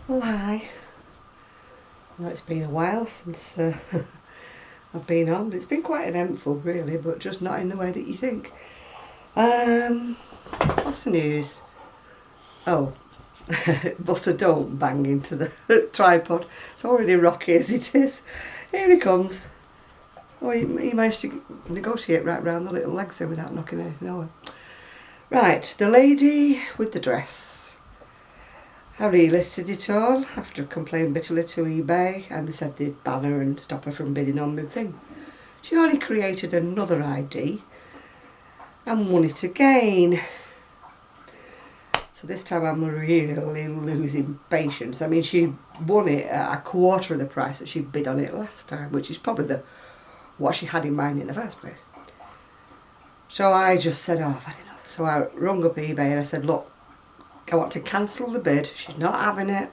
Well, hi. I know it's been a while since I've been on, but it's been quite eventful really, but just not in the way that you think. What's the news? Oh, butter don't bang into the tripod. It's already rocky as it is. Here he comes. Oh, he managed to negotiate right round the little legs there without knocking anything over. Right, the lady with the dress. I relisted it all after complaining bitterly to eBay, and they said they'd ban her and stop her from bidding on my thing. She only created another ID and won it again. So this time I'm really losing patience. I mean, she won it at a quarter of the price that she bid on it last time, which is probably what she had in mind in the first place. So I just said, oh, I've had enough. So I rung up eBay and I said, look, I want to cancel the bid. She's not having it.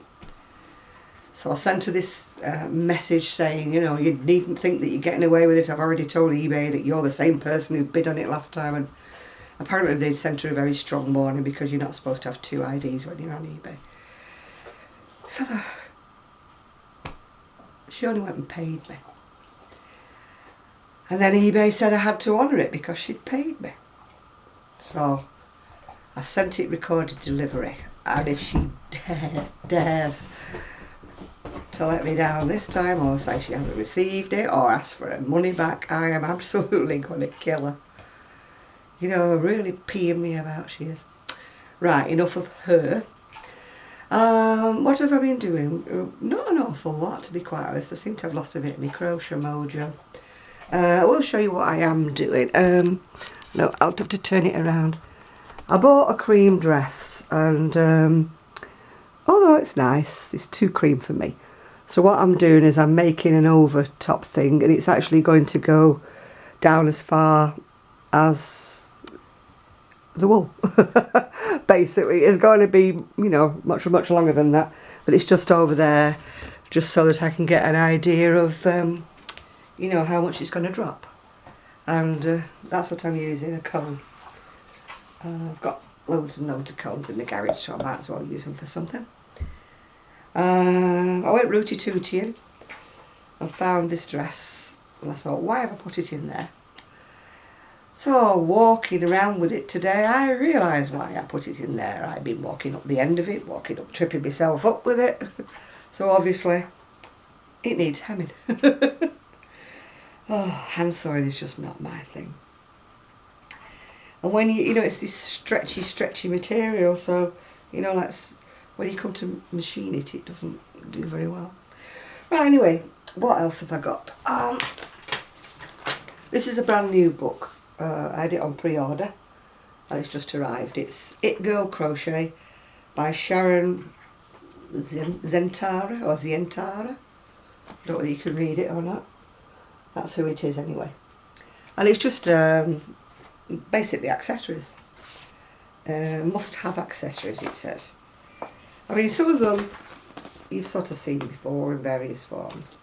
So I sent her this message saying, you know, you needn't think that you're getting away with it. I've already told eBay that you're the same person who bid on it last time. And apparently they'd sent her a very strong warning because you're not supposed to have two IDs when you're on eBay. So she only went and paid me. And then eBay said I had to honour it because she'd paid me. So I sent it recorded delivery, and if she dares to let me down this time or say she hasn't received it or ask for her money back, I am absolutely going to kill her. You know, really peeing me about she is. Right, enough of her. What have I been doing? Not an awful lot, to be quite honest. I seem to have lost a bit of my crochet mojo. I will show you what I am doing. No, I'll have to turn it around. I bought a cream dress, and although it's nice, it's too cream for me. So what I'm doing is I'm making an over top thing, and it's actually going to go down as far as the wool. Basically, it's going to be, you know, much longer than that, but it's just over there, just so that I can get an idea of, you know, how much it's going to drop. And that's what I'm using, a cone. I've got loads and loads of cones in the garage, so I might as well use them for something. I went rooty tootying and found this dress, and I thought, why have I put it in there? So walking around with it today, I realised why I put it in there. I've been walking up the end of it, tripping myself up with it. So obviously it needs hemming. Oh, hand sewing is just not my thing. And when you know, it's this stretchy material, so, you know, like when you come to machine it, it doesn't do very well. Right, anyway, what else have I got? This is a brand new book. I had it on pre-order, and it's just arrived. It's It Girl Crochet by Sharon Zentara, or Zientara. I don't know whether you can read it or not. That's who it is anyway. And it's just basically accessories. Must have accessories, it says. I mean, some of them you've sort of seen before in various forms.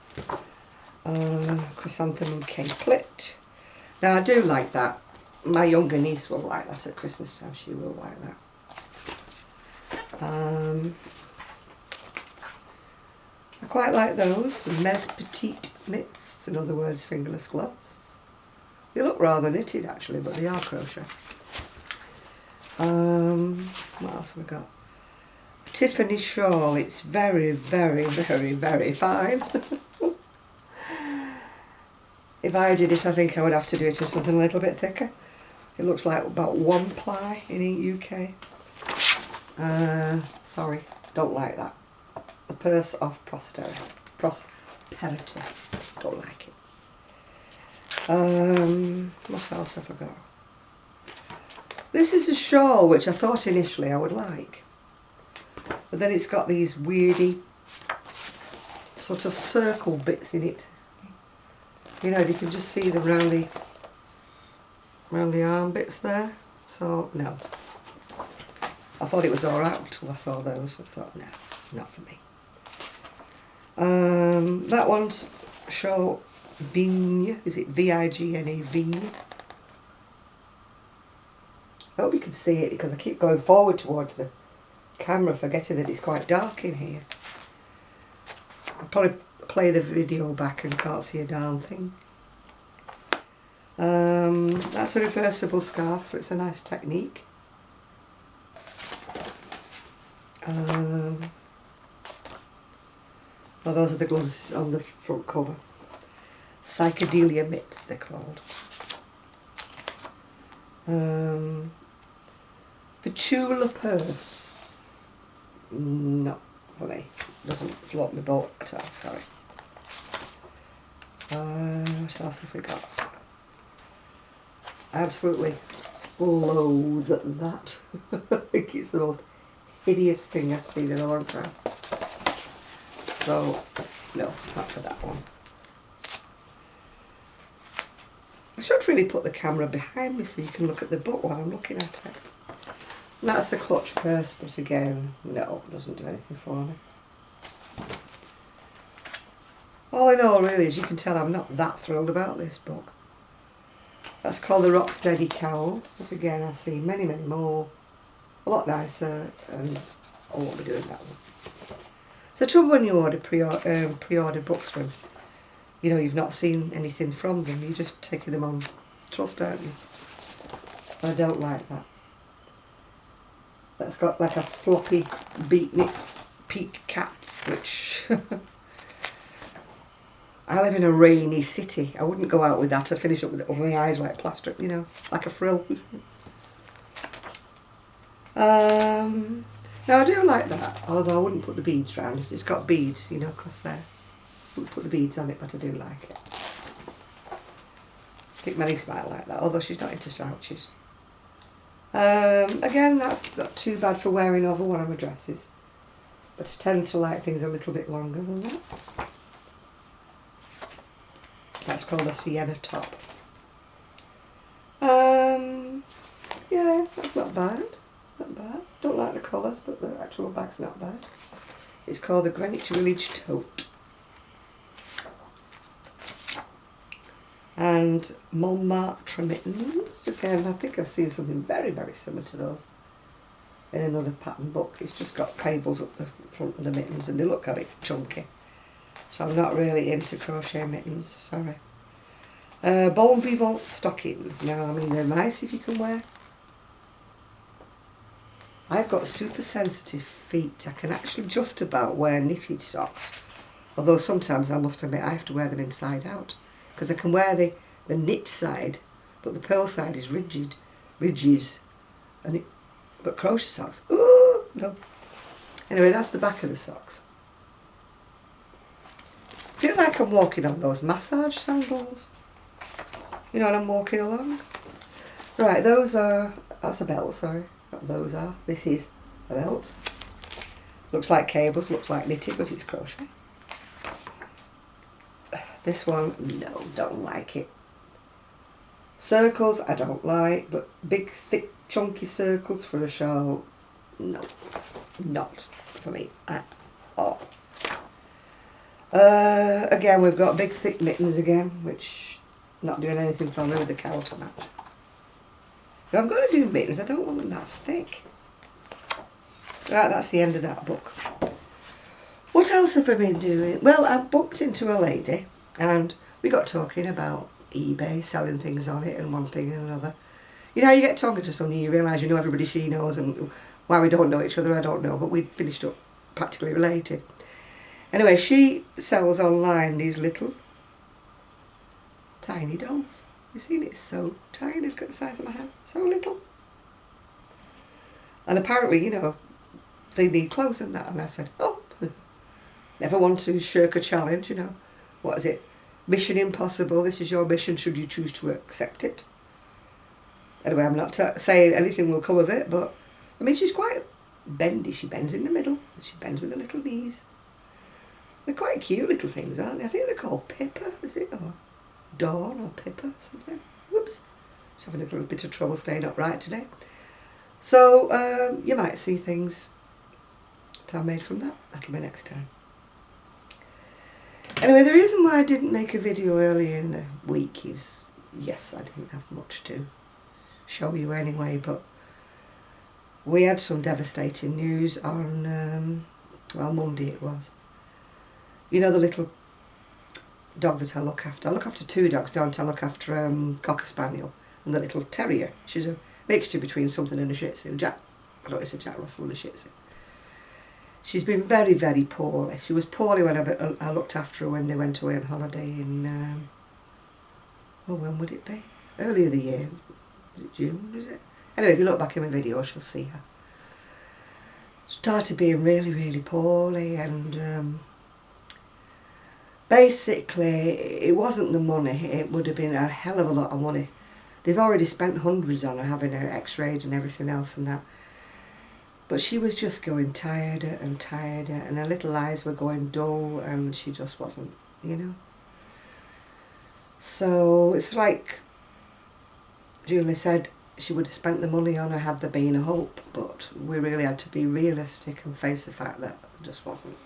Chrysanthemum capelet. Now I do like that. My younger niece will like that at Christmas time. She will like that. I quite like those. Mes Petite Mitts, in other words, fingerless gloves. They look rather knitted actually, but they are crochet. What else have we got? A Tiffany shawl. It's very fine. If I did it, I think I would have to do it in something a little bit thicker. It looks like about 1 ply in the UK. Sorry, don't like that. The purse of prosperity. Don't like it. What else have I got? This is a shawl which I thought initially I would like, but then it's got these weirdy sort of circle bits in it. You know, you can just see them round the arm bits there. So no, I thought it was alright until I saw those. I thought, no, not for me. That one's shawl Vigne. Is it Vigne? Vigne. I hope you can see it because I keep going forward towards the camera, forgetting that it's quite dark in here. I'll probably play the video back and can't see a darn thing. That's a reversible scarf, so it's a nice technique. Oh, those are the gloves on the front cover. Psychedelia mitts, they're called. Petula purse. Not for me. Doesn't float my boat at all, sorry. What else have we got? Absolutely loathe that. I think it's the most hideous thing I've seen in a long time. So, no, not for that one. I should really put the camera behind me so you can look at the book while I'm looking at it. And that's a clutch purse, but again, no, it doesn't do anything for me. All in all, really, as you can tell, I'm not that thrilled about this book. That's called the Rocksteady Cowl, but again, I've seen many, many more, a lot nicer, and I won't be doing that one. It's the trouble when you order pre-order books from, you know, you've not seen anything from them, you're just taking them on trust, aren't you? I don't like that. That's got like a floppy beatnik peak cap, which I live in a rainy city. I wouldn't go out with that. I'd finish up with it over my eyes like plaster, you know, like a frill. Now I do like that, although I wouldn't put the beads round it. It's got beads, you know, because I wouldn't put the beads on it, but I do like it. I think Manny might like that, although she's not into slouches. Again, that's not too bad for wearing over one of my dresses, but I tend to like things a little bit longer than that. That's called a sienna top. Yeah, that's not bad. Not bad. Don't like the colours, but the actual bag's not bad. It's called the Greenwich Village Tote. And Montmartre mittens. Again, I think I've seen something very, very similar to those in another pattern book. It's just got cables up the front of the mittens and they look a bit chunky. So I'm not really into crochet mittens, sorry. Bon Vivant stockings. Now, I mean, they're nice if you can wear. I've got super sensitive feet. I can actually just about wear knitted socks. Although sometimes I must admit I have to wear them inside out. Because I can wear the knit side, but the purl side is ridges. But crochet socks, ooh, no. Anyway, that's the back of the socks. I feel like I'm walking on those massage sandals. You know, when I'm walking along. Right, that's a belt, sorry. What those are. This is a belt. Looks like cables, looks like knitted, but it's crochet. This one, no, don't like it. Circles, I don't like, but big, thick, chunky circles for a shawl, no, not for me at all. Again, we've got big, thick mittens again, which not doing anything for me with the cowl to match. If I'm going to do mittens, I don't want them that thick. Right, that's the end of that book. What else have I been doing? Well, I bumped into a lady and we got talking about eBay, selling things on it and one thing and another. You know, you get talking to somebody, you realise you know everybody she knows, and why we don't know each other, I don't know, but we finished up practically related. Anyway, she sells online these little tiny dolls. You seen it? It's so tiny, look at the size of my hand, so little. And apparently, you know, they need clothes and that, and I said, oh, never want to shirk a challenge, you know. What is it? Mission impossible, this is your mission should you choose to accept it. Anyway, I'm not saying anything will come of it, but, I mean, she's quite bendy. She bends in the middle, she bends with her little knees. They're quite cute little things, aren't they? I think they're called Pippa, is it? Or Dawn or Pippa, something. Whoops. She's having a little bit of trouble staying upright today. So, you might see things that I made from that. That'll be next time. Anyway, the reason why I didn't make a video earlier in the week is, yes, I didn't have much to show you anyway, but we had some devastating news on, well, Monday it was. You know the little dog that I look after? I look after two dogs, don't I? I look after Cocker Spaniel and the little terrier. She's a mixture between something and a Shih Tzu. I don't know, it's a Jack Russell and a Shih Tzu. She's been very, very poorly. She was poorly when I looked after her when they went away on holiday in, when would it be? Earlier the year. Was it June, is it? Anyway, if you look back in my video, she'll see her. She started being really, really poorly, and basically it wasn't the money. It would have been a hell of a lot of money. They've already spent hundreds on her, having her x-rayed and everything else and that. But she was just going tireder and tireder, and her little eyes were going dull, and she just wasn't, you know. So it's like Julie said, she would have spent the money on her had there been a hope, but we really had to be realistic and face the fact that there just wasn't.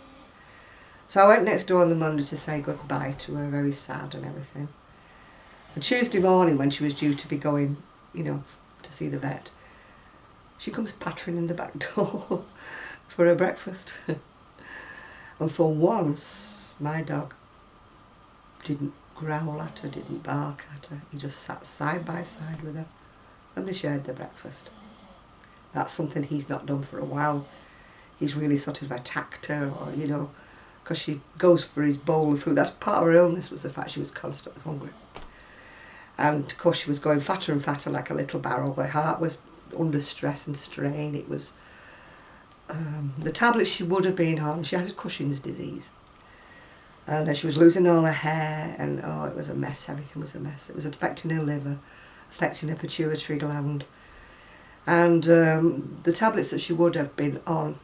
So I went next door on the Monday to say goodbye to her, very sad and everything. And Tuesday morning, when she was due to be going, you know, to see the vet, she comes pattering in the back door for her breakfast. And for once, my dog didn't growl at her, didn't bark at her. He just sat side by side with her and they shared their breakfast. That's something he's not done for a while. He's really sort of attacked her, or, you know, because she goes for his bowl of food. That's part of her illness, was the fact she was constantly hungry. And of course she was going fatter and fatter like a little barrel. Her heart was under stress and strain. It was the tablets she would have been on. She had Cushing's disease, and she was losing all her hair, and oh, it was a mess. Everything was a mess. It was affecting her liver, affecting her pituitary gland, and the tablets that she would have been on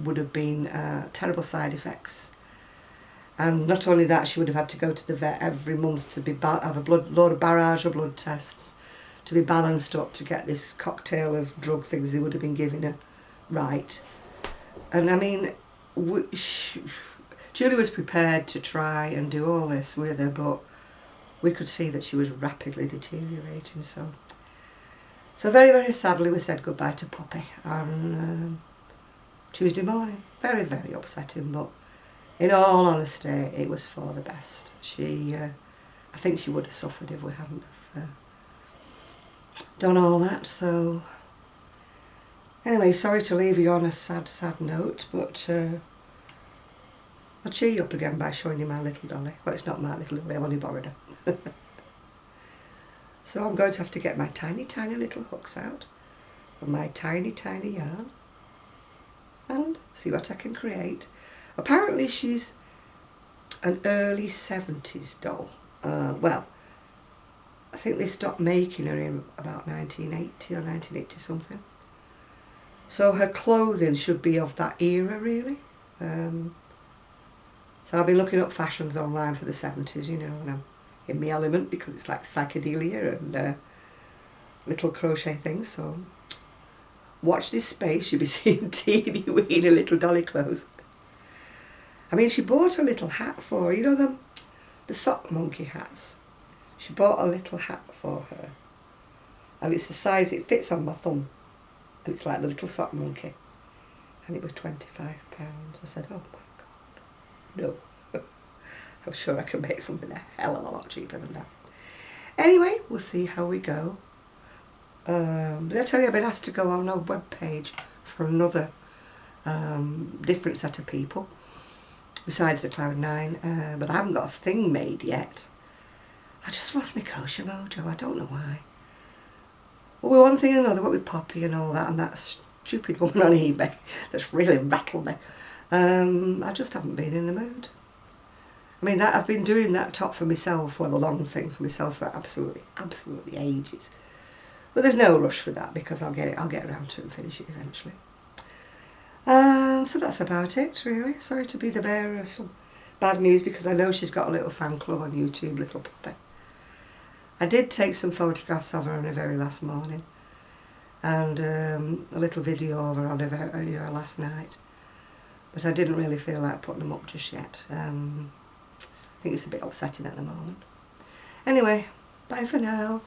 would have been terrible side effects. And not only that, she would have had to go to the vet every month to have a load of barrage of blood tests to be balanced up to get this cocktail of drug things they would have been giving her right. And I mean, Julie was prepared to try and do all this with her, but we could see that she was rapidly deteriorating. So very, very sadly we said goodbye to Poppy on Tuesday morning. Very, very upsetting, but in all honesty, it was for the best. I think she would have suffered if we hadn't have done all that. So anyway, sorry to leave you on a sad, sad note, but I'll cheer you up again by showing you my little dolly. Well, it's not my little dolly, I've only borrowed her. So I'm going to have to get my tiny, tiny little hooks out and my tiny, tiny yarn and see what I can create. Apparently she's an early 70s doll. Well, I think they stopped making her in about 1980 or 1980 something. So her clothing should be of that era, really. So I'll be looking up fashions online for the 70s, you know, and I'm in my element because it's like psychedelia and little crochet things. So watch this space, you'll be seeing teeny weeny little dolly clothes. I mean, she bought a little hat for her, you know, the sock monkey hats. She bought a little hat for her, and it's the size, it fits on my thumb, and it's like the little sock monkey, and it was £25. I said, oh my God, no. I'm sure I can make something a hell of a lot cheaper than that. Anyway, we'll see how we go. Did I tell you I've been asked to go on a web page for another different set of people besides the Cloud9, but I haven't got a thing made yet. I just lost my crochet mojo, I don't know why. Well, with one thing and another, what with Poppy and all that, and that stupid woman on eBay that's really rattled me, I just haven't been in the mood. I mean, I've been doing that top for myself, well, the long thing for myself for absolutely ages. But there's no rush for that because I'll get around to it and finish it eventually. So that's about it, really. Sorry to be the bearer of some bad news because I know she's got a little fan club on YouTube, Little Pippa. I did take some photographs of her on her very last morning and a little video of her on her last night, but I didn't really feel like putting them up just yet. I think it's a bit upsetting at the moment. Anyway, bye for now.